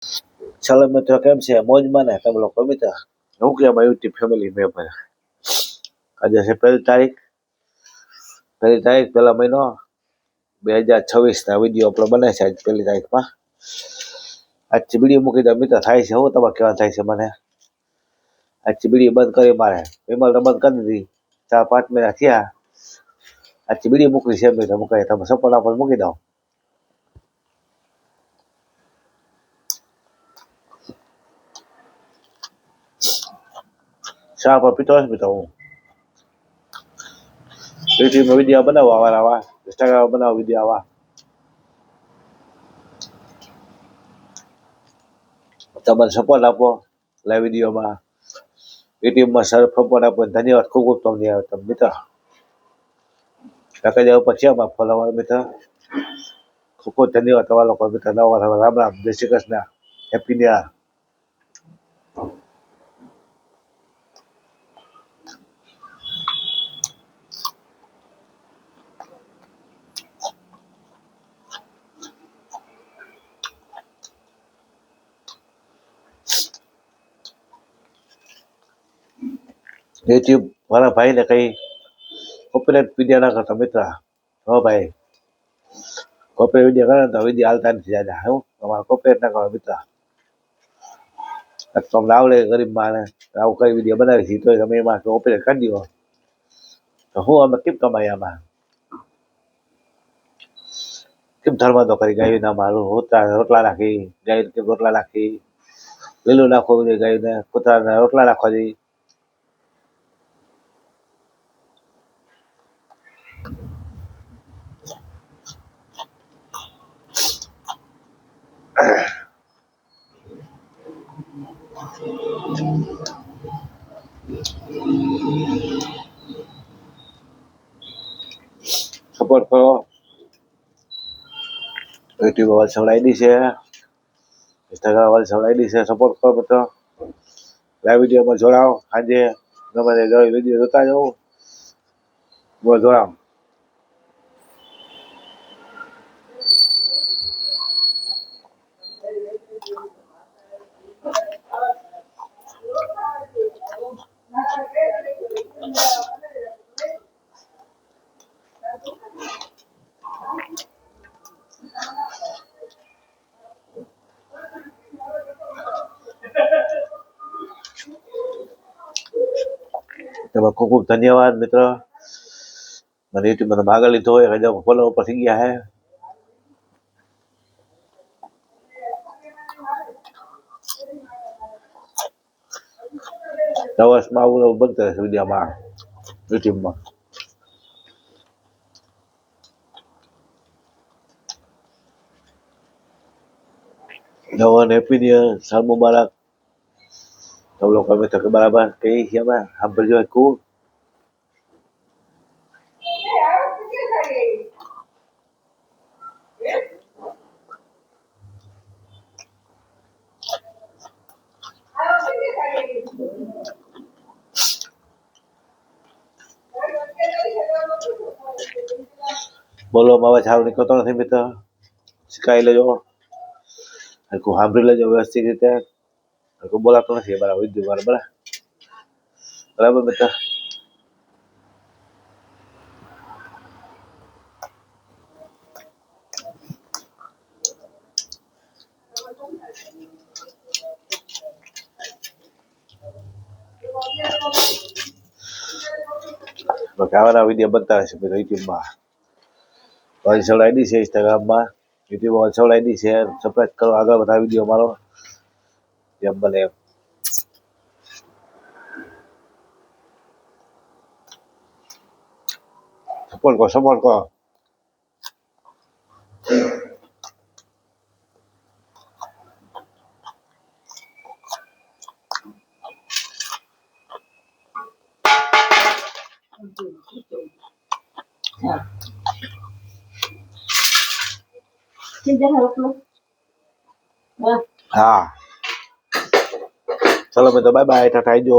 ચાલો મિત્રો, કેમ છે? મોજમાં ને તમે લોકો? મિત્રો હું કે અમારી યુટ્યુબ ફેમિલી મેમ્બર, આજે છે પહેલી તારીખ પહેલા મહિનો 2026 વિડીયો આપણો બને છે. આજ પહેલી તારીખમાં આજથી વિડીયો મૂકી દો મિત્રો. થાય છે હું તમારે કેવા થાય છે મને? આજથી વિડીયો બંધ કરી મારે વિમલ તો બંધ કરી દીધી. 4-5 મહિના થયા. આજથી વિડીયો મૂકી છે મિત્રો. મૂકાય તમે સપોર્ટ આપણને મૂકી દો. શા પર પીતો હશે મિત્રો? હું યુટ્યુબમાં વિડીયો બનાવો આવા, ઇન્સ્ટાગ્રામ બનાવો વિડીયો આવા. તમારે સપોર્ટ આપો લાઈવ વિડીયોમાં, યુટ્યુબમાં સપોર્ટ આપો. ધન્યવાદ ખૂબ ખૂબ તમને મિત્ર. કાકા ઉપર છે અમારા ફોલોવર મિત્ર. ખૂબ ખૂબ ધન્યવાદ તમારા લોકો મિત્ર. નવા રામ રામ, જય Shri Krishna, happy new year. YouTube મારા ભાઈને કઈ કોપીરાઇટ વિડીયો ના કરતો મિત્ર. હો ભાઈ, કોપીરાઇટ વિડીયો કરે તો વિડીયો હાલતા નથી જાજા. હું તમારે કોપીરાઇટ ના કરો મિત્ર. તમને આવડે ગરીબ માને આવું કઈ વિડીયો બનાવી છે તો તમે એમાં કોપીરાઇટ કરી દો તો હું અમે કેમ કમાઈ? આમાં કેમ ધર્મદો કરી? ગાયું ના મારું રોટલા નાખી, ગાય કેમ રોટલા નાખી, લીલું નાખવું જોઈએ ગાયને, કૂતરાને રોટલા નાખવા જોઈએ. સપોર્ટ કરો. યુટ્યુબ વલસડ આઈડી છે, ઇન્સ્ટાગ્રામ વલસડ આઈડી છે. સપોર્ટ કરો મિત્રો. લાઈવ વિડીયોમાં જોડાઓ. આજે ગમે તે વિડીયો જોતા જવું, બહુ જોડાવ. તેમાં ખૂબ ખૂબ ધન્યવાદ મિત્રો. મને યુટ્યુબમાં ભાગ લીધો હોય, 1000 ફોલો ઉપર થઈ ગયા હે. વર્ષમાં આવું બનતું રહેશે વિડીયોમાં, યુટ્યુબમાં. નવા હેપી ન્યુ યર, સાલ મુબારક. તમે લોકો અમે તો બરાબર કહીએ છીએ અમે સાંભળજો ખૂબ. બોલો અવાજ સારો નીકળતો નથી મિત્ર. શીખાઈ લેજો, હરખું સાંભળી લેજો વ્યવસ્થિત રીતે. હરખું બોલાતો નથી બરાબર વિદ્યુત બરાબર મિત્ર. આવાના વિડીયો બનતા રહેશે મિત્રો યુટ્યુબમાં. વલસડ આઈડી છે, ઇન્સ્ટાગ્રામમાં યુટ્યુબ વલસડ આઈડી છે. સબસ્ક્રાઈબ કરો, આગળ બધા વિડીયો મારો જેમ બને એમ. સપોર્ટ કરો, સપોર્ટ કરો. હા ચલો મિત્રો, બાય બાય, ટાટા આવજો.